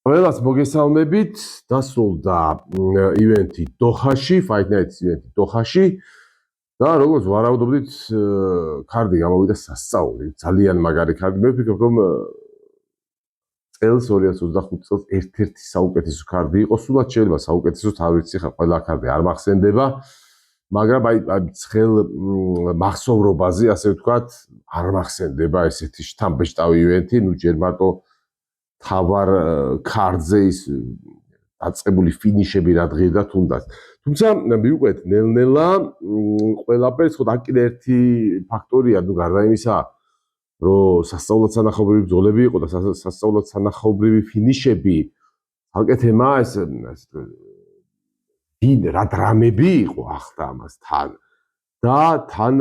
ყველას მოგესალმებით, დასრულდა ივენთი დოხაში, Fight Night ივენთი დოხაში და როგორც ვარაუდობდით, კარდი გამოვიდა სასწაული, ძალიან მაგარი კარდი. მე ვფიქრობ, რომ წელს 2025 წელს ერთ-ერთი საუკეთესო კარდი იყო, სულაც შეიძლება საუკეთესოც არ ვიცი, ხა ყველა კარდი არ მახსენდება, მაგრამ აი ცხელ მახსოვრობაზე, ასე ვთქვათ, არ მახსენდება ესეთი შთამბეჭდავი ივენთი, ნუ ჯერ მარტო თავარ ქარდზე ის დაწყებული ფინიშები რა დღირდა თუნდაც. თუმცა მივყვეთ ნელ-ნელა ყველაფერს, ხო, აქ კიდე ერთი ფაქტორია, ნუ გარდა იმისა, რომ სასწაულად სანახაობრივი ბრძოლები იყო და სასწაულად სანახაობრივი ფინიშები, ალკე თემა ეს რა დრამები იყო ახლა ამას თან. და თან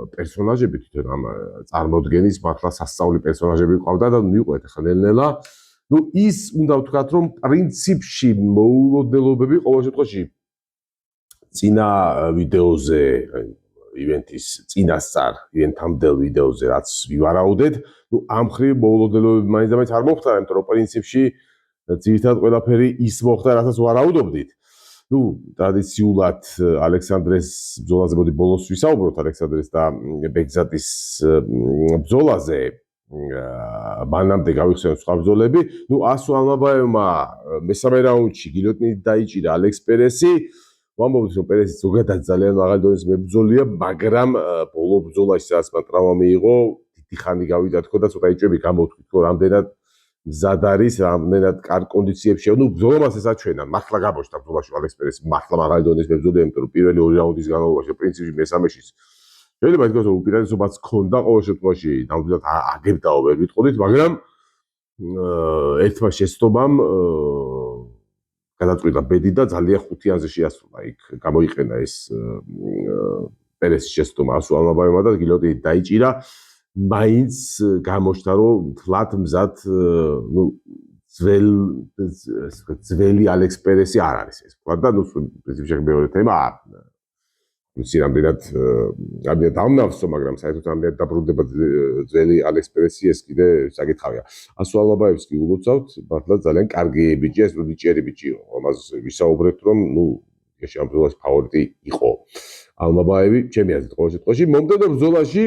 პერსონაჟები თვითონ ამ წარმოდგენის მართლა სასწაული პერსონაჟები ყავდა და მივყვეთ ახლა ნელ-ნელა. ნუ ის უნდა ვთქვათ, რომ პრინციპში მოულოდნელობები ყოველ შემთხვევაში წინა ვიდეოზე, ივენთის წინასწარ, ივენთამდელ ვიდეოზე რაც ვივარაუდეთ, ნუ ამ ხრივ მოულოდნელობები მაინც და მაინც არ მოხდა, იმიტომ რომ პრინციპში ძირითადად ყველაფერი ის მოხდა, რასაც ვარაუდობდით. ნუ ტრადიციულად ალექსანდრეს ბრძოლაზე მოდი ბოლოს ვისაუბროთ ალექსანდრეს და ბეგზატის ბრძოლაზე. მანამდე გავიხსენოთ სხვა ბრძოლები. ნუ ასო ალმაბაევმა მესამე რაუნდში გილოტინით დაიჭირა ალექს პერესი. ვამბობთ, რომ პერესი ზოგადად ძალიან მაღალი დონის მებრძოლია, მაგრამ ბოლო ბრძოლაში სადაც მან ტრავმა მიიღო, დიდი ხანი გავიდა თქო და ცოტა იჭები გამოთქვით, რომ რამდენად მზად არის, რამდენად კარგ კონდიციებში. ნუ ბრძოლას ეს აჩვენა, მართლა გამოჩნდა ბრძოლაში ალექს პერესი, მართლა მაღალი დონის მებრძოლია, იმიტომ რომ პირველი ორი რაუნდის განმავლობაში პრინციპში მესამეში შეიძლება ითქვას, რომ უპირატესობაც ჰქონდა ყოველ შემთხვევაში, ნამდვილად აგებდაო ვერ ვიტყოდით, მაგრამ ერთმა შეცდომამ გადაწყვიტა ბედი და ძალიან ხუთიანზე შეასრულა. იქ გამოიყენა ეს პერესის შეცდომა ასო ალმაბაევმა და გილოტინით დაიჭირა. მაინც გამოჩნდა, რომ თლათ მზად ნუ ძველი ალექს პერესი არ არის ეს. და ნუ პრინციპში მეორე თემა ვიცი რამდენად დამნავსო, მაგრამ საერთოდ რამდენად დაბრუნდება ძველი ალექს პერესი, ეს კიდე საკითხავია. ასო ალმაბაევს კი ულოცავთ, მართლა ძალიან კარგი ბიჭია, ეს ნიჭიერი ბიჭია. ამას ვისაუბრებთ, რომ ნუ ეს ამ ბრძოლაში ფავორიტი იყო ალმაბაევი, ჩემი აზრით ყოველ შემთხვევაში. მომდევნო ბრძოლაში,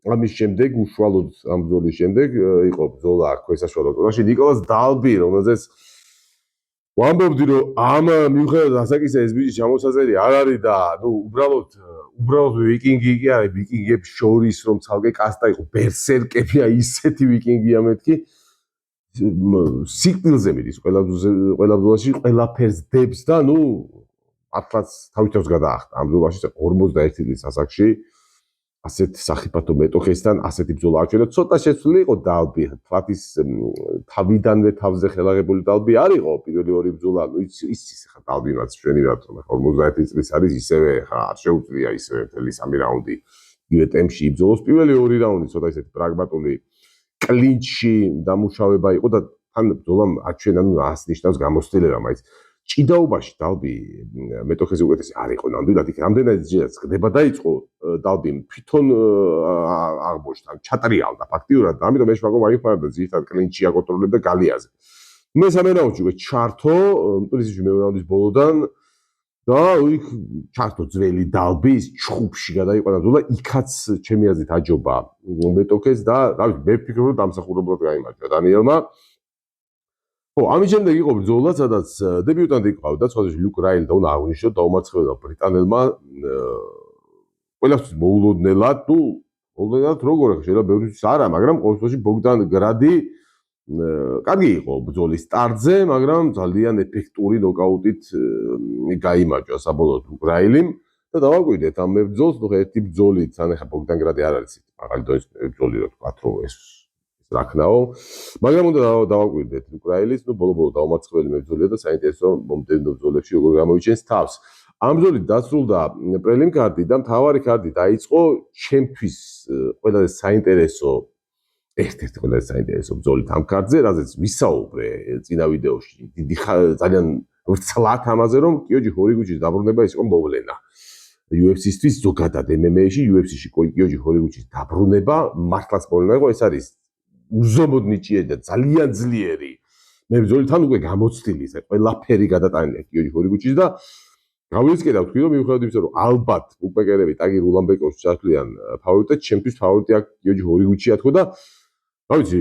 ამის შემდეგ, უშუალოდ ამ ბრძოლის შემდეგ იყო ბრძოლა ქვესაშუალო ზონაში ნიკოლას დალბი, რომელზეც ვამბობდი, რომ ამ მიუხედავად ასაკისა ეს ბიჭი ჩამოსაწერი არ არის და ნუ უბრალოდ ვიკინგი კი არის, ვიკინგებს შორის რომ ცალკე კასტა იყო, ბერსერკებია ისეთი ვიკინგია მეთქი. სიკვდილზე მიდის ყველა ბრძოლაში, ყველაფერს დებს და ნუ მართლაც თავისთავად გადაახტა ამ ბრძოლაში 51 წლის ასაკში. ასეთ სახიფათო მეტოქესთან ასეთი ბრძოლა აჩვენა. ცოტა შეცვლილი იყო დალბი, თვათ ის თავიდანვე თავზე ხელაღებული დალბი არ იყო პირველი ორი ბრძოლა, ნუ ის ხა დალბი რაც ჩვენივართ, რომ 51 წლის არის, ისევე ხა არ შეუძლია ისევე მთელი სამი რაუნდი იგივე ტემპში იბრძოლოს. პირველი ორი რაუნდი ცოტა ისეთი პრაგმატული კლინჩში დამუშავება იყო და თან ბრძოლამ აჩვენა, ნუ ას ნიშნავს გამოცდილება, მაინც ჭიდაობაში დალბი მეტოქეზე უკეთესი არ იყო ნამდვილად. იქ რამდენად ჯერაც ხდება დაიწყო დალბი თვითონ აღმოჩნდა, ჩატრიალდა ფაქტიურად, ამიტომ ეს ვაგო მაიფარდა ძირითადად კლინჩი აკონტროლებდა გალიაზე. მესამე რაუნდში უკვე ჩართო, პრინციპში მეორე რაუნდის ბოლოდან და იქ ჩართო ძველი დალბი ჩხუბში გადაიყვანა ბრძოლა, იქაც ჩემი აზრით აჯობა მეტოქეს და რა ვიცი, მე ვფიქრობ, რომ დამსახურებლად გაიმარჯვა დანიელმა. ხო, ამის შემდეგ იყო ბრძოლა, სადაც დებიუტანტი ყავდა, სხვადასხვა ლუკ რაილი და უნდა აღნიშნოთ, დაუმარცხებლა ბრიტანელმა ყველასთვის მოულოდნელად, ნუ მოულოდნელად როგორ შეიძლება ბევრისთვის არა, მაგრამ ყოველ შემთხვევაში ბოგდან გრადი კარგი იყო ბრძოლის სტარტზე, მაგრამ ძალიან ეფექტური ნოკაუტით გაიმარჯვა საბოლოოდ ლუკ რაილიმ და დავაკვირდეთ ამ ბრძოლს, ნუ ერთი ბრძოლით, ან ეხა ბოგდან გრადი არ არის მაღალი დონის ბრძოლი, რა თქვა, რომ ეს რაკნაო, მაგრამ უნდა დავაკვირდეთ ლუკ რაილის, ნუ ბოლო-ბოლო დაუმარცხებელი მებრძოლია და საინტერესო მომდევნო ბრძოლებში როგორ გამოიჩენს თავს. ამ ბრძოლით დასრულდა პრელიმ კარტი და მთავარი კარტი დაიწყო ჩემთვის ყველაზე საინტერესო ერთ-ერთი ყველაზე საინტერესო ბრძოლით ამ კარტზე, რაზეც ვისაუბრე წინა ვიდეოში. დიდი ძალიან ვრცლად ამაზე, რომ კიოჯი ჰორიგუჩის დაბრუნება ის იყო მოვლენა. UFC-ისთვის ზოგადად MMA-ში, UFC-ში კიოჯი ჰორიგუჩის დაბრუნება მართლაც მოვლენა იყო, ეს არის უზომოდ ნიჭიერი და ძალიან ძლიერი მებრძოლი თან უკვე გამოცდილი ეს ყველაფერი გადატანილია კიოჯი ჰორიგუჩის და გავიწყდა თქვი რომ მიუხედავად იმისა რომ ალბათ ბუკმეკერები ტაგირ ულანბეკოვს ჩართლიან ფავორიტად ჩემთვის ფავორიტი აქ კიოჯი ჰორიგუჩია თქო და რა ვიცი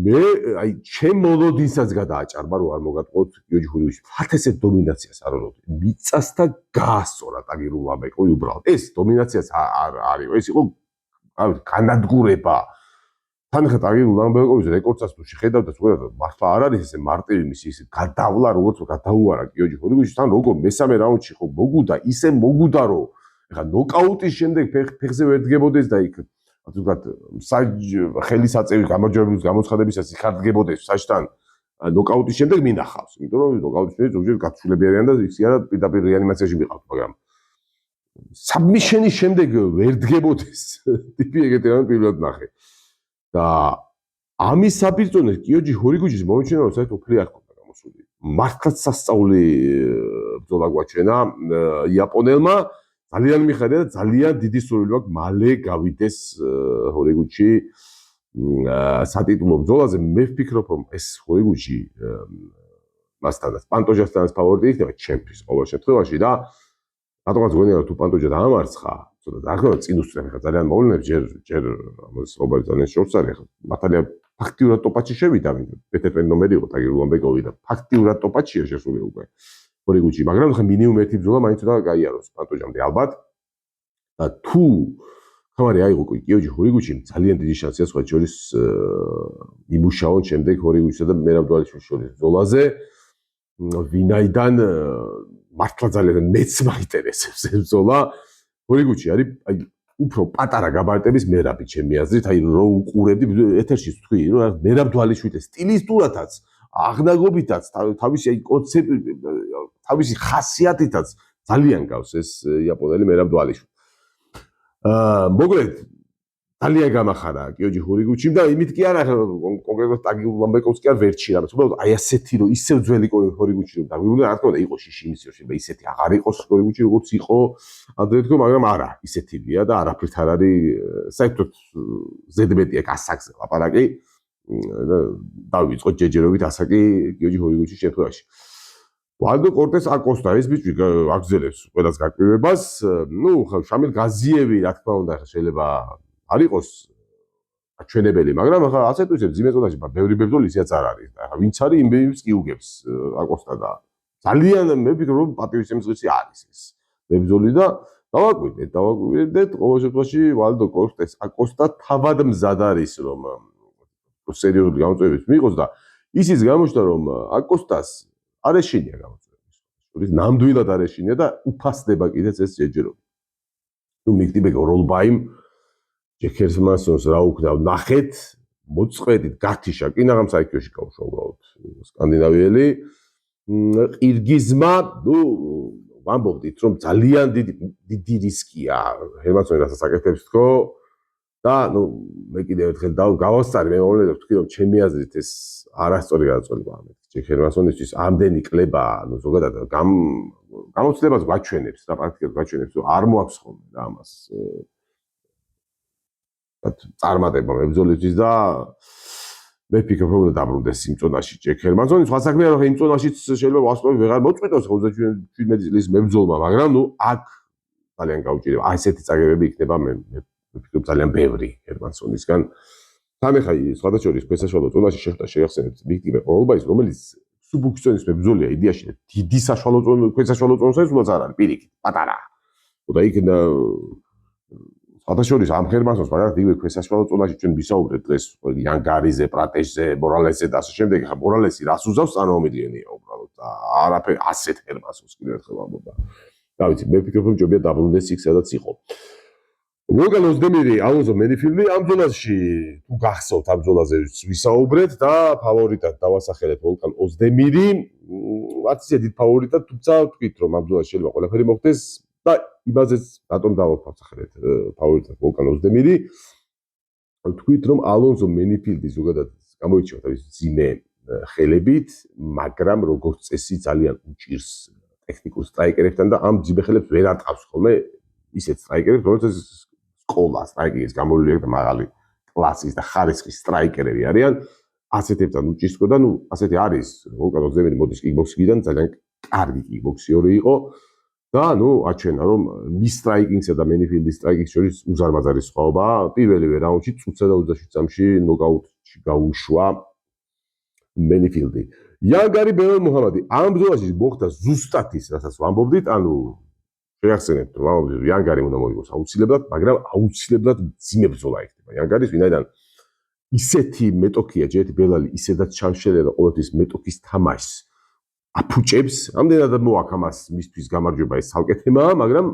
მე აი ჩემ მოლოდინსაც გადააჭარბა რომ არ მოგატყოთ კიოჯი ჰორიგუჩი ფათ ესე დომინაციას არ ვარ მიწასთან გაასწორა ტაგირ ულანბეკოვი უბრალოდ ეს დომინაციას არ არის ეს იყო რა ვიცი განადგურება თან ხა ტაგირ ულანბეკოვის რეკორდსაც თუ შეხედავ და ზოგადად მართლა არ არის ესე მარტივი მისი ის გადავლა როგორც გადაუარა კიოჯი ჰორიგუჩი თან როგორ მესამე რაუნდში ხო მოგუდა ისე მოგუდა რომ ეხა ნოკაუტის შემდეგ ფეხზე ვერ დგებოდეს და იქ ზოგადად ხელისაწევი გამარჯვებულის გამოცხადებისას იქ არ დგებოდეს საჭთან ნოკაუტის შემდეგ მინახავს იმიტომ რომ ნოკაუტის შემდეგ ზოგჯერ გაცვლილებები არიან და ისე არა პირდაპირ რეანიმაციაში მიყავთ მაგრამ საბმიშენის შემდეგ ვერ დგებოდეს ტიპი ეგეთი რამე პირველად ნახე და ამის საფირწონეს კიოჯი ჰორიგუჩის მომჩენა რომ საერთოდ უფლი არ ქონდა გამოსული მართლაც სასწაული ბრძოლა გვაჩვენა იაპონელმა ძალიან მიხარია და ძალიან დიდი სურვილი მაქვს მალე გავიდეს ჰორიგუჩი სატიტულო ბრძოლაზე მე ვფიქრობ რომ ეს ჰორიგუჩი მასთანაც პანტოჟასთანაც ფავორიტი იქნება ჩემთვის ყოველ შემთხვევაში და რატომაც გვენია რომ თუ პანტოჟა დაამარცხა ცოტა დაგხვევა წინ უსწრებ ხა ძალიან მოვლენებს ჯერ ამას ობარი ძალიან შორს არის ხა მართალია ფაქტიურად ტოპ-8-ში შევიდა ბეთერპენ ნომერი იყო ტაგირ ულანბეკოვი და ფაქტიურად ტოპ-8-ია შესული უკვე ჰორიგუჩი მაგრამ ხა მინიმუმ ერთი ბრძოლა მაინც უნდა გაიაროს პანტოჟამდე ალბათ და თუ ხმარი აიღო კიოჯი ჰორიგუჩი ძალიან დიდი შანსია სხვა შორის იმუშაონ შემდეგ ჰორიგუჩისა და მერაბდვალიშვილის შორის ბრძოლაზე ვინაიდან მართლა ძალიან მეც მაინტერესებს ეს ბრძოლა ჰორიგუჩი არის აი უფრო პატარა გაბარიტების მერაბი ჩემი აზრით აი რო უყურებდი ეთერში თქვი რომ მერაბდვალიშვილის სტილისტურათაც აღნაგობითაც თავისი აი კონცეპტი თავისი ხასიათითაც ძალიან გავს ეს იაპონელი მერაბდვალიშვილი მოკლედ ძალიან გამახარა კიოჯი ჰორიგუჩიმ და იმით კი არა კონკრეტულად ტაგირ ულანბეკოვს კი არ ვერჩი რამე უბრალოდ აი ასეთი რომ ისევ ძველი ჰორიგუჩი რომ დაგვიგვიდა რა თქმა უნდა იყო შიში იმის შეიძლება ისეთი აღარ იყოს ჰორიგუჩი როგორც იყო ადრე თქო მაგრამ არა ისეთივია და არაფრით არ არის საერთოდ ზედმეტია ასაკზე ლაპარაკი და დავიწყოთ ჯეჯერობით ასაკი კიოჯი ჰორიგუჩის შემთხვევაში ვალდო კორტეს აკოსტა ეს ბიჭი აგზელებს ყველას გაკვირვებას ნუ შამილ გაზიევი რა თქმა უნდა შეიძლება არ იყოს აჩვენებელი მაგრამ ახლა ასეთ ვისებ ძიმე წოდაში ბევრი ბებძოლი ისეც არ არის და ახლა ვინც არის იმ ბებებს კი უგებს აკოსტა და ძალიან მე ვფიქრობ რომ პატივისცემის არის ეს ბებძოლი და დავაკვირდეთ ყოველ შემთხვევაში ვალდო კორტეს აკოსტა თავად მზად არის რომ სერიოზული გამოწვევების მიიღოს და ისიც გამოჩნდა რომ აკოსტას არ ეშინია გამოწვევების შორის ნამდვილად არ ეშინია და უფასდება კიდეც ეს ჯეჯერობი ნუ მიგდიბეკო როლბაიმ ჯექერსმასონს რა უკრავ ნახეთ მოწყვეტით გათიშა კი ნაღამ საიქიოში გავშვა უბრალოდ სკანდინავიელი ყირგიზმა ნუ ვამბობდით რომ ძალიან დიდი რისკია ჰერმანსონი რასაც აკეთებს თქო და ნუ მე კიდევ ერთხელ გავასწარი მე მომლე და ვთქვი რომ ჩემი აზრით ეს არასწორი გადაწყვეტილება ამეთ ჯეკ ჰერმანსონისთვის ამდენი კლება ნუ ზოგადად გამოცდილებას გვაჩვენებს და პრაქტიკულად გვაჩვენებს რომ არ მოაქვს ხოლმე და ამას წარმატება მებრძოლისთვის და მე ვფიქრობ რომ დაბრუნდეს იმ წონაში ჯეკ ჰერმანსონი სხვა საქმეა რომ იმ წონაშიც შეიძლება ვასწავლო ვეღარ მოწყვიტოს 37 წლის მებრძოლმა მაგრამ ნუ აქ ძალიან გაუჭირდება აი ესეთი წაგებები იქნება მე ვფიქრობ ძალიან ბევრი ჰერმანსონისგან თან ხა სხვადასხვა შორის ქვესაშუალო წონაში შეხვდა შეახსენეთ ვიქტორ როლბაის რომელიც სუბუქციონის მებრძოლია იდეაში დიდი საშუალო წონა ქვესაშუალო წონასაც უბრალოდ არ არის პირიქით პატარა და იქ სხვადასხვა შორის ამ ჰერმანსონს მაგალითად იგივე ქვესაშუალო წონაში ჩვენ ვისაუბრეთ დღეს იანგარიზე პრატეშზე მორალესზე და ასე შემდეგ ხა მორალესი რას უზავს წარმომიდგენია უბრალოდ და არაფერ ასეთ ჰერმანსონს კიდევ ერთხელ ამბობდა და ვიცი მე ვფიქრობ რომ ჯობია დაბრუნდეს იქ სადაც იყო ვოლგან ოზდემირი ალონზო მენიფილდი ამ ბრძოლაში თუ გახსოვთ ამ ბრძოლაზე ვისაუბრეთ და ფავორიტად დავასახელეთ ვოლგან ოზდემირი რაც ისე დიდ ფავორიტად თუმცა ვთქვით რომ ამ ბრძოლაში შეიძლება ყველაფერი მოხდეს და იმაზეც რატომ დავასახელეთ ფავორიტად ვოლგან ოზდემირი ვთქვით რომ ალონზო მენიფილდი ზოგადად გამოირჩევა თავისი ძიმე ხელებით მაგრამ როგორც წესი ძალიან უჭირს ტექნიკურ სტრაიკერებთან და ამ ძიმე ხელებს ვერ არტყავს ხოლმე ისეთ სტრაიკერებს რომელთაც სკოლა სტრაიკერის გამოვლილი და მაღალი კლასის და ხარისხის სტრაიკერები არიან ასეთებთან უჭისკო და ასეთი არის ვულკან ოძემელი მოდის კიკბოქსინგიდან ძალიან კარგი კიკბოქსიორი იყო და აჩვენა რომ მის სტრაიკინგსა და მენიფილდის სტრაიკინგს შორის უზარმაზარი სხვაობაა. პირველივე რაუნდში წუთსა და 27 წამში ნოკაუტში გაუშვა მენიფილდი. იანგარი ბელალ მუჰამადი ამ ბრძოლაში მოხდა ზუსტად ის, რასაც ვამბობდით, შეახსენებთ, რომ ვამბობდით, რომ იანგარი უნდა მოიგოს აუცილებლად, მაგრამ აუცილებლად ძიმე ბრძოლა იქნება იანგარის, ვინაიდან ისეთი მეტოქია ჯერ ბელალი ისედაც ჩამშერია და ყოველთვის მეტოქის თამაშს აფუჭებს. ამდენად მოაქვს ამას მისთვის გამარჯვება ეს ცალკე თემაა, მაგრამ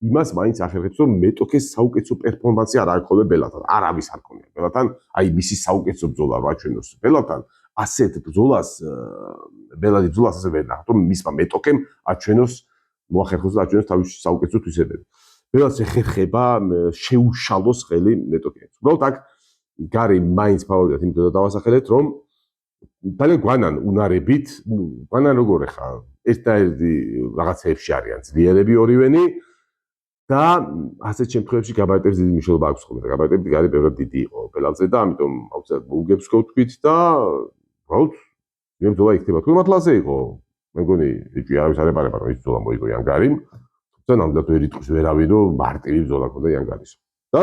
იმას მაინც ახერხებს, რომ მეტოქეს საუკეთესო პერფორმანსი არ აქვს ბელალთან. არავის არ ქონია ბელალთან, აი მისი საუკეთესო ბრძოლა რა ჩვენოს ბელალთან. ასეთ ბრძოლას ბელადი ბრძოლას ასე ვერ ნახავთ, რომ მისმა მეტოქემ აჩვენოს მოახერხოს და აჩვენოს თავისი საუკეთესო თვისებები. ბელადს ეხერხება შეუშალოს ხელი მეტოქებს. უბრალოდ აქ გარი მაინც ფავორიტად იმიტომ და დავასახელეთ, რომ ძალიან გვანან უნარებით, გვანან როგორ ხა ერთ-ერთი რაღაცეებში არიან ძლიერები ორივენი და ასეთ შემთხვევებში გაბარიტებს დიდი მნიშვნელობა აქვს ხოლმე და გაბარიტები გარი ბევრად დიდი იყო ბელადზე და ამიტომ აუცილებლად მოუგებს ვთქვით და უბრალოდ იმ ბრძოლა იქნება. თუ მართლაზე იყო, მე მგონი ეჭვი არავის არ ეპარება რომ ის ბრძოლა მოიგო იანგარიმ, თუმცა ნამდვილად ვერ იტყვის ვერავინ რომ მარტივი ბრძოლა ქონდა იანგარის. და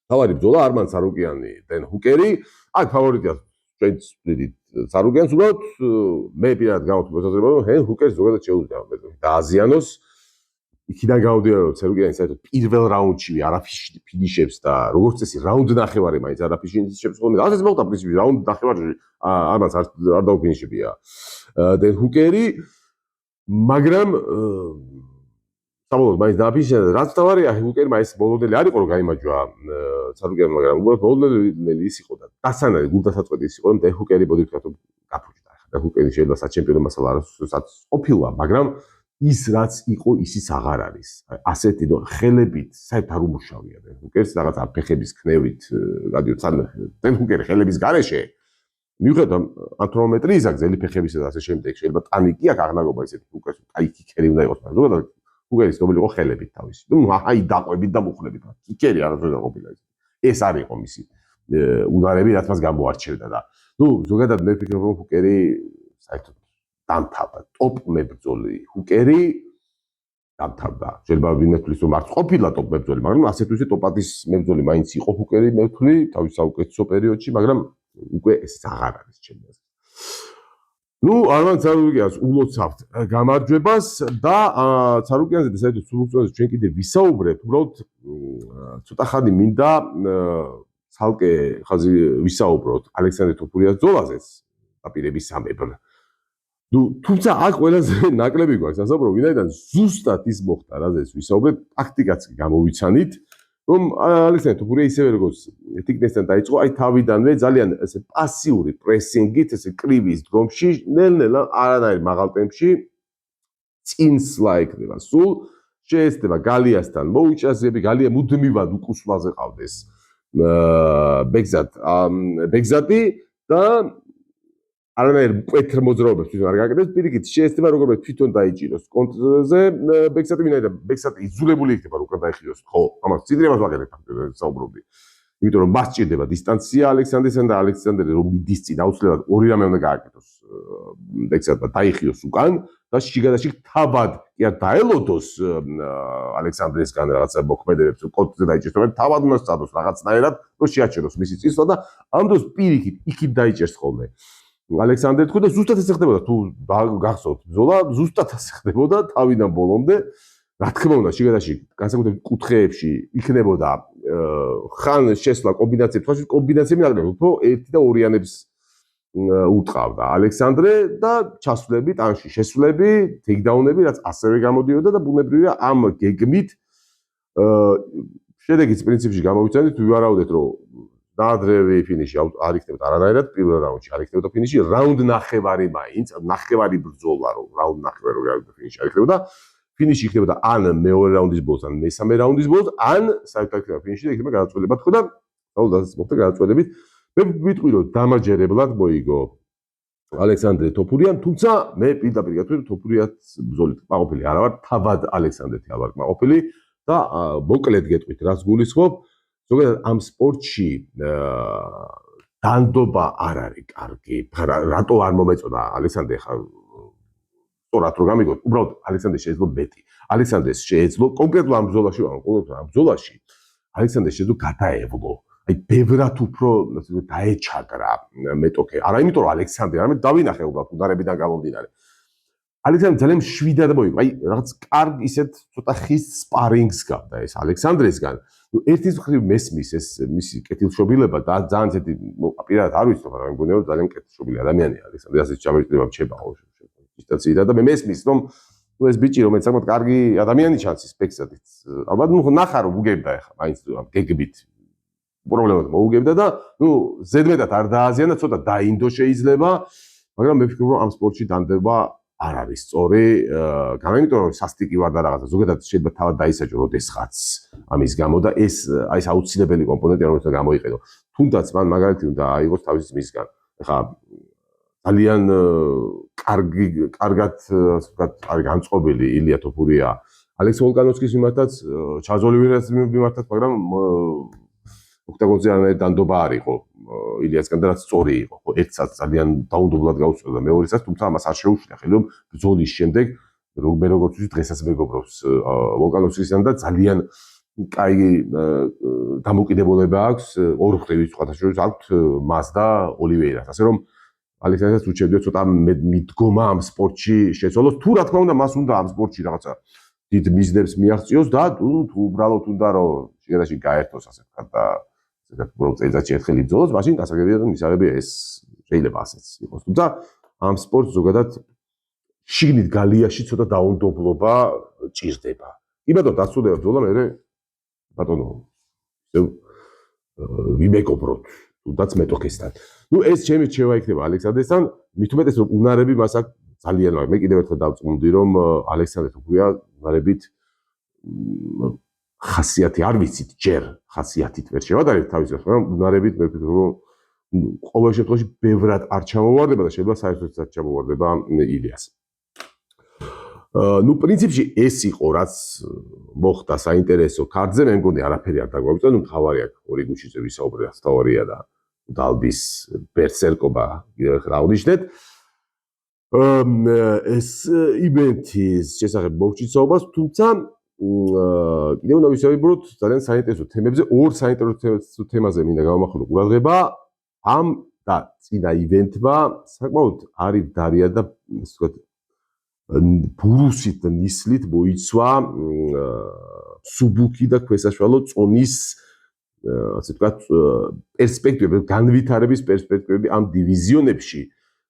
თავარი ბრძოლა არმან სარუკიანი დენ ჰუკერი, აქ ფავორიტია ჩვენც ვთვლით სარუკიანს, უბრალოდ მე პირადად გამოვთვალე რომ დენ ჰუკერს ზოგადად შეუძლია დააზიანოს. იქიდან გავდივარ რომ სარუკიანი საერთოდ პირველ რაუნდში არაფიში ფინიშებს და როგორც წესი რაუნდ ნახევარი მაინც არაფინიშებს ხოლმე. ასეც მოხდა პრინციპი რაუნდ ნახევარში არმანს არ დაუფინიშებია დენ ჰუკერი, მაგრამ საბოლოოდ მაინც დააფინიშა და რაც თავარია ჰუკერმა ეს ბოლოდელი არ იყო რომ გაიმარჯვა სარუკიანი, მაგრამ უბრალოდ ბოლოდელი ის იყო და დასანარი გულდასაწყვეტი ის იყო რომ დენ ჰუკერი ბოდიფიქრად გაფუჭდა. და ჰუკერი შეიძლება საჩემპიონო მასალა არასოდეს ყოფილა, მაგრამ ის რაც იყო ისიც აღარ არის. ასეთი ხელებით საერთოდ არ უმუშავია დენ ჰუკერს რაღაცა ფეხების ქნევით, გადიოცა დენ ჰუკერი ხელების გარეშე მიუხედავად ანთრომეტრიისა გზელი ფეხებისა და ასე შემდეგ შეიძლება ტანიკი აქვს აღნაგობა ისეთი ჰუკერს აი კიკერი უნდა იყოს, მაგრამ ზოგადად ჰუკერის ნობილი იყო ხელებით თავისი. აი დაყვებით და მუხლებით. კიკერი არასდროს არ ყოფილა ის. ეს არ იყო მისი უნარები, რაც მას გამოარჩევდა და ზოგადად მე ვფიქრობ რომ ჰუკერი საერთოდ დამთავრდა. ტოპ მებრძოლი ჰუკერი დამთავრდა. შეიძლება ვინმე თვლის რომ არც ყოფილა ტოპ მებრძოლი, მაგრამ ასეთ ვისე ტოპ-10-ის მებრძოლი მაინც იყო ჰუკერი, მე ვთვლი თავის საუკეთესო პერიოდში, მაგრამ უკვე ეს აღარ არის ჩემი აზრით. არმან სარუკიანს ულოცავთ გამარჯვებას და სარუკიანზე და საერთოდ სულუწონზე ჩვენ კიდე ვისაუბრებთ, უბრალოდ ცოტა ხანი მინდა ცალკე ხაზი ვისაუბროთ ალექსანდრე თოფურიას ბრძოლაზეც დაპირებისამებრ. თუმცა აქ ყველაზე ნაკლები გვაქვს ასაუბრო, ვინაიდან ზუსტად ის მოხდა, რაზეც ვისაუბრეთ, ტაქტიკაც გამოვიცანით, რომ ალექსანდრე თოფურია ისევე როგორც ტიკნესთან დაიწყო, აი თავიდანვე ძალიან ესე პასიური პრესინგით, ესე კრივის დგომში, ნელ-ნელა არანაირ მაღალ ტემპში წინ სლაიქდება. სულ შეეცდება გალიასთან მოუჭასები, გალია მუდმივად უკუსვლაზე ყავდეს ბეგზატი და არანაირ მკვეთრ მოძრაობებს თვითონ არ გაკეთებს, პირიქით შეეცდება როგორ თვითონ დაიჭიროს კონტრზე ბეგზატი, ვინაიდან ბეგზატი იძულებული იქნება რომ გადაიხიოს, ხო, ამას ციდრებას ვაკეთებ საუბრობდი. იმიტომ რომ მას სჭირდება დისტანცია ალექსანდრესთან და ალექსანდრე რომ მიდის წინ აუცილებლად ორი რამე უნდა გააკეთოს ბეგზატმა დაიხიოს უკან და შიგადაშიგ თავად კი არ დაელოდოს ალექსანდრესგან რაღაცა მოქმედებებს კონტრზე დაიჭერს, მაგრამ თავად უნდა სწადოს რაღაცნაირად რომ შეაჩეროს მისი წინსვლა და ამ დროს პირიქით იქით დაიჭერს ხოლმე ალექსანდრე თქო და ზუსტად ეს ხდებოდა თუ გახსოვთ ბრძოლა ზუსტად ასე ხდებოდა თავიდან ბოლომდე. რა თქმა უნდა შიგადაშიგ განსაკუთრებით კუთხეებში იქნებოდა ხან შესვლა კომბინაციები, თქო კომბინაციები ნაკლებად უფრო ერთი და ორიანებს უტყავდა ალექსანდრე და ჩასვლები ტანში, შესვლები, ტეიქდაუნები, რაც ასევე გამოდიოდა და ბუნებრივია ამ გეგმით შედეგიც პრინციპში გამოვიცანით, ვივარაუდეთ რომ დაადრევი ფინიში არ იქნებოდა არანაირად პირველ რაუნდში, არ იქნებოდა ფინიში, რაუნდ ნახევარი მაინც, ნახევარი ბრძოლა რომ რაუნდ ნახევარი რო გავიდა ფინიში არ იქნებოდა. ფინიში იქნებოდა ან მეორე რაუნდის ბოლოს, ან მესამე რაუნდის ბოლოს, ან საერთოდ იქნება ფინიში და იქნება გადაწყვეტილება თქო და საუბრობთ მოხდა გადაწყვეტილებით. მე ვიტყვი რომ დამაჯერებლად მოიგო ალექსანდრე თოფურიან, თუმცა მე პირდაპირ გეტყვი თოფურიას ბრძოლით კმაყოფილი არა ვარ, თავად ალექსანდრეთი არ ვარ კმაყოფილი და მოკლედ გეტყვით რას გულისხმობ. ზოგადად ამ სპორტში დანდობა არ არის კარგი. რატო არ მომეწონა ალექსანდრე ხა სწორად რო გამიგოთ, უბრალოდ ალექსანდრეს შეეძლო მეტი. ალექსანდრეს შეეძლო კონკრეტულ ამ ბრძოლაში ალექსანდრეს შეეძლო გადაევლო. აი ბევრად უფრო დაეჩაგრა მეტოქე. არა იმიტომ რომ ალექსანდრე, არამედ დავინახე უბრალოდ უნარებიდან გამომდინარე. ალექსანდრე ძალიან შვიდად მოიგო. აი რაღაც კარგ ისეთ ცოტა ხის სპარინგს გავდა ეს ალექსანდრესგან. ერთის მხრივ მესმის ეს მისი კეთილშობილება და ძალიან ცეთი პირადად არ ვიცი, მაგრამ მგონია რომ ძალიან კეთილშობილი ადამიანია ალექსანდრე, ასე ჩამერტება მჩება ხო დისტანციიდან და მე მესმის რომ ეს ბიჭი რომელიც საკმაოდ კარგი ადამიანი ჩანს ის ფექსადით. ალბათ ნახა რომ უგებდა ახლა მაინც გეგმით პრობლემად მოუგებდა და ზედმეტად არ დააზიანა, ცოტა დაინდო შეიძლება, მაგრამ მე ვფიქრობ რომ ამ სპორტში დანდება არ არის სწორი, გამიმიტომ რომ სასტიკი ვარ და რაღაცა ზოგადად შეიძლება თავად დაისაჯო როდესღაც ამის გამო და ეს აი ეს აუცილებელი კომპონენტი რომელიც უნდა გამოიყენო. თუნდაც მან მაგალითი უნდა აიღოს თავის ძმისგან. ეხლა ძალიან კარგად არის განწყობილი ილია თოფურია ალექსი ვოლკანოვსკის მიმართაც, ჩარლზ ოლივერას მიმართაც, მაგრამ ოქტაგონზე არანაირი დანდობა არ იყო ილიასგან და რაც სწორი იყო. ხო, ერთსაც ძალიან დაუნდობლად გაუსწორდა და მეორესაც, თუმცა ამას არ შეუშვია ხელი რომ ბრძოლის შემდეგ მე როგორც ვიცი დღესაც მეგობრობს ვოლკანოვსკისთან და ძალიან კაი დამოკიდებულება აქვს ორ მხრივ სხვათა შორის აქვს მას და ოლივერას. ასე რომ ალექსანდრეს უჩებდია ცოტა მიდგომა ამ სპორტში შეცვალოს. თუ რა თქმა უნდა მას უნდა ამ სპორტში რაღაცა დიდ მიზნებს მიაღწიოს და თუ უბრალოდ უნდა რომ შიგადაში გაერთოს ასე ვთქვათ და ზოგადად უბრალოდ წელიწადში ერთხელ იბრძოლოს, მაშინ გასაგებია და მისაღებია ეს შეიძლება ასეც იყოს. თუმცა ამ სპორტს ზოგადად შიგნით გალიაში ცოტა დაუნდობლობა ჭირდება. კი ბატონო, დასრულდება ბრძოლა, მე ბატონო ვიმეგობროთ თუნდაც მეტოქესთან. ეს ჩემი რჩევა იქნება ალექსანდრესთან, მით უმეტეს რომ უნარები მას აქვს ძალიან, მაგრამ მე კიდევ ერთხელ დავწმუნდი რომ ალექსანდრე თოფურია უნარებით ხასიათი არ ვიცით ჯერ ხასიათით ვერ შევადარეთ თავის ეს, მაგრამ უნარებით მე ვფიქრობ რომ ყოველ შემთხვევაში ბევრად არ ჩამოვარდება და შეიძლება საერთოდაც ჩამოვარდება ილიას. პრინციპში ეს იყო რაც მოხდა საინტერესო ქარდზე, მე მგონი არაფერი არ დაგვაგვიწევს, მთავარი აქ ორი გუჩიძე ვისაუბრეთ, თავარია და დალბის ბერსერკობა კიდევ ახლა აღნიშნეთ. ეს ივენთის შესახებ მოვჭით საუბარს, თუმცა კიდევ უნდა ვისაუბროთ ძალიან საინტერესო თემებზე, ორ საინტერესო თემაზე მინდა გავამახვილო ყურადღება. ამ და წინა ივენთმა საკმაოდ არის დარია და ასე ვთქვათ ბურუსით და ნისლით მოიცვა სუბუქი და ქვესაშვალო წონის ასე ვთქვათ პერსპექტივები, განვითარების პერსპექტივები ამ დივიზიონებში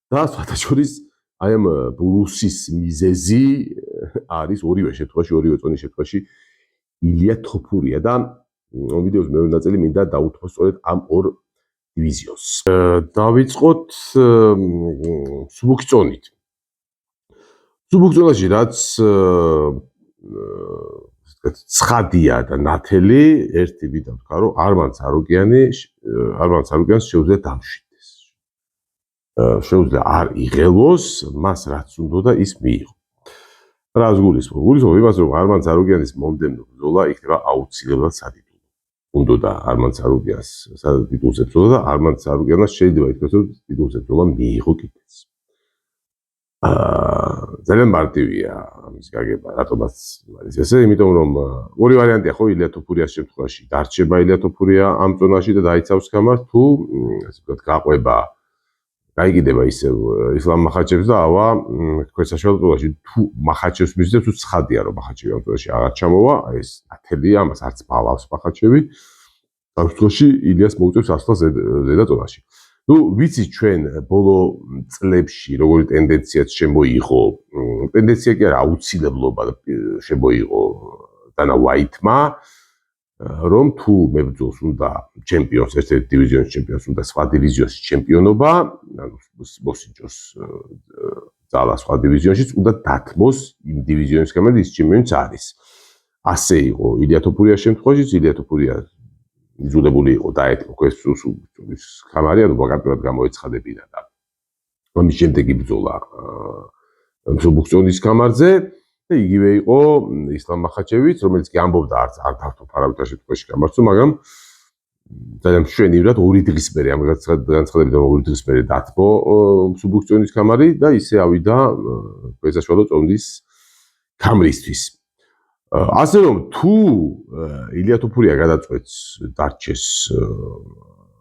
და სხვათაშორის აი ამ ბურუსის მიზეზი არის ორივე შემთხვევაში, ორივე წონის შემთხვევაში ილია თოფურია და ვიდეოს მეორე ნაწილი მინდა დაუთმოს სწორედ ამ ორ დივიზიონს. დავიწყოთ სუბუქი წონით. სუბუქი წონაში რაც ცხადია და ნათელი, ერთი ვიდა ვთქვა რომ არმან ცარუკიანს შეუძლია დამშვიდეს. შეუძლია არ იღელოს, მას რაც უნდოდა ის მიიღო. რას გულისხმობ? გულისხმობ იმას, რომ არმან ცარუკიანის მომდევნო ბრძოლა იქნება აუცილებლად სადიდულო. უნდოდა არმან ცარუკიანს სადიდულზე ბრძოლა და არმან ცარუკიანს შეიძლება ითქვას, რომ დიდულზე ბრძოლა მიიღო კიდეც. ძალიან მარტივია ამის გაგება, რატომაც არის ესე, იმიტომ რომ ორი ვარიანტია ხო ილია თოფურიას შემთხვევაში, დარჩება ილია თოფურია ამ წონაში და დაიცავს გამართ, თუ ასე ვთქვათ გაყვება გაიგიდება ისევ ისლამ მახაჩევს და ავა ქვესაშვალო წონაში, თუ მახაჩევს მისდევს, თუ ცხადია რომ მახაჩევი ამ წონაში აღარ ჩამოვა, ეს ათელია, ამას არც ბალავს მახაჩევი, ამ შემთხვევაში ილიას მოუწევს ასლა ზედა წონაში. ვიცი ჩვენ ბოლო წლებში როგორი ტენდენციაც შემოიღო, ტენდენცია კი არა, აუცილებლობა შემოიღო დანა ვაიტმა, რომ თუ მებრძოლს უნდა ჩემპიონს, ერთ-ერთ დივიზიონის ჩემპიონს უნდა სხვა დივიზიონის ჩემპიონობა, ანუ მოსინჯოს ძალა სხვა დივიზიონშიც უნდა დათმოს იმ დივიზიონის გამო ის ჩემპიონიც არის. ასე იყო ილია თოფურიას შემთხვევაშიც, ილია თოფურია იძულებული იყო დაეთმო ქვესწულის ხამარი, ანუ ბაგატურად გამოეცხადებინა და ამის შემდეგ იბრძოლა სუბუქი წონის კამარზე და იგივე იყო ისლამ მახაჩევიც, რომელიც კი ამბობდა არ დავთო არავითარ შემთხვევაში გამარჯვო, მაგრამ ძალიან მშვენივრად 2 დღის მერე ამ განცხადებიდან 2 დღის მერე დათმო მსუბუქი წონდის კამარი და ისე ავიდა ქვესაშუალო წონდის კამრისთვის. ასე რომ თუ ილია თოფურია გადაწყვეტს დარჩეს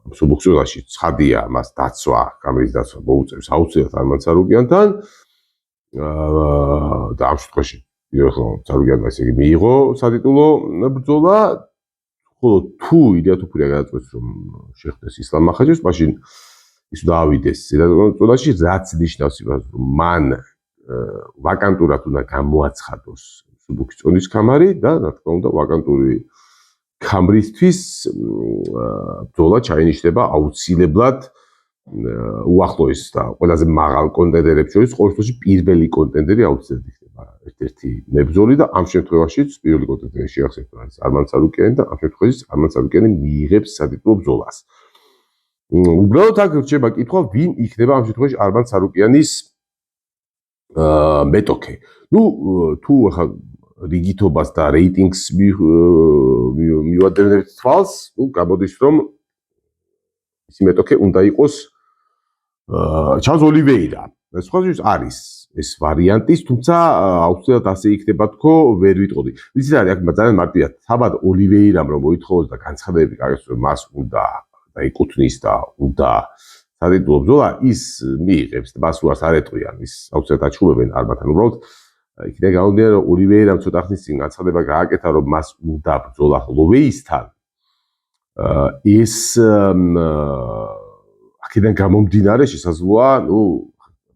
მსუბუქ წონაში, ცხადია მას დაცვა, კამრის დაცვა მოუწევს აუცილებლად არმან ცარუკიანთან და ამ შემთხვევაში ცარუკიანმა ესე იგი მიიღო სატიტულო ბრძოლა. ხოლო თუ ილია თოფურია გადაწყვეტს რომ შეხვდეს ისლამ მახაჯევს, მაშინ ის დაავიდეს ზედაზონაში, რაც ნიშნავს იმას, რომ მან ვაკანტურად უნდა გამოაცხადოს მსუბუქი წონდის კამარი და რა თქმა უნდა ვაკანტური კამრისთვის ბრძოლა ჩაინიშნება აუცილებლად უახლოეს და ყველაზე მაღალ კონტენდერებს შორის ყოველ შემთხვევაში პირველი კონტენდერი აუცილებლად იქნება ერთ-ერთი მებრძოლი და ამ შემთხვევაშიც პირველი კონტენდერი შეახსენებთ არის არმან ცარუკიანი და ამ შემთხვევაში არმან ცარუკიანი მიიღებს სატიტულო ბრძოლას. უბრალოდ აქ რჩება კითხვა, ვინ იქნება ამ შემთხვევაში არმან ცარუკიანის მეტოქე. თუ ახლა რიგითობას და რეიტინგს მივადევნებთ თვალს, გამოდის რომ ის მეტოქე უნდა იყოს ჩარლზ ოლივეირა. სხვაგვარად არის ეს ვარიანტის, თუმცა აუცილებლად ასე იქნება თქო, ვერ ვიტყოდი. ვიცით რა, აქ ძალიან მარტივია, თავად ოლივეირამ რომ მოითხოვოს და განცხადებები გააკეთოს, რომ მას უნდა დაიკუთვნის და უნდა სატიტულო ბრძოლა, ის მიიღებს, მას უარს არ ეტყვიან, ის აუცილებლად აჩხუბებენ არმანთან. უბრალოდ იქიდან გამომდინარე, რომ ოლივეირამ ცოტა ხნის წინ განცხადება გააკეთა, რომ მას უნდა ბრძოლა ჰოლოვეისთან. ეს აქედან გამომდინარე შესაძლოა,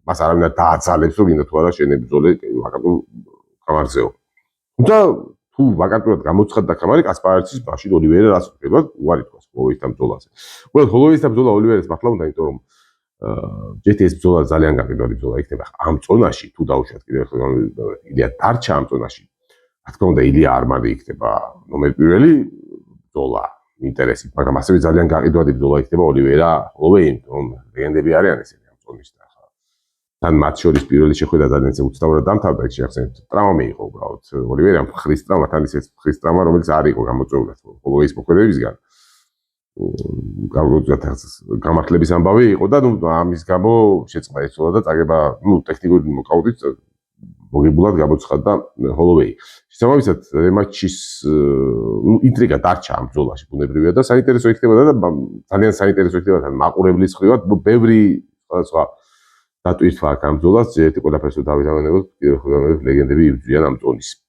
მას არავინ არ დააძალებს, რომ გინდა თუ არა შენ ებრძოლე ვაკანტურ კამარზეო. თუმცა თუ ვაკანტურად გამოცხადდა კამარი, კასპაროვიჩის მაშინ ოლივეირა რას უხდება, უარი თქვას ჰოლოვეისთან ბრძოლაზე. უბრალოდ ჰოლოვეისთან ბრძოლა ოლივეირას მართლა უნდა, იმიტომ რომ ჯეთი ეს ბრძოლა ძალიან გაყიდვადი ბრძოლა იქნება. ამ წონაში თუ დაუშვათ კიდევ ერთხელ ილია დარჩა ამ წონაში. რა თქმა უნდა, ილია არმანი იქნება ნომერ პირველი ბრძოლა ინტერესით, მაგრამ ასევე ძალიან გაყიდვადი ბრძოლა იქნება ოლივეირა ჰოლოვეი, რომ ლეგენდები არიან ესენი ამ წონის და ხა. თან მათ შორის პირველი შეხვედრა ძალიან უცნაურად დამთავრდა, იქ შეახსენებთ, ტრავმა მიიღო უბრალოდ ოლივეირამ ხრის ტრავმა, თან ისე ხრის ტრავმა, რომელიც არ იყო გამოწვეულად ჰოლოვეის მოქმედებისგან. გამართლების ამბავი იყო და ამის გამო შეწყდა ეცოლა და წაგება, ტექნიკური მოკაუტით მოგებულად გამოცხადდა ჰოლოვეი. შესაბამისად, რემატჩის ინტრიგა დარჩა ამ ბრძოლაში ბუნებრივია და საინტერესო იქნებოდა და ძალიან საინტერესო იქნებოდა მაყურებლის მხრივად, ბევრი სხვა დატვირთვა აქ ამ ბრძოლას, ერთი ყველაფერს დავიტანებოთ, კიდევ ლეგენდები იბრძვიან ამ წონის.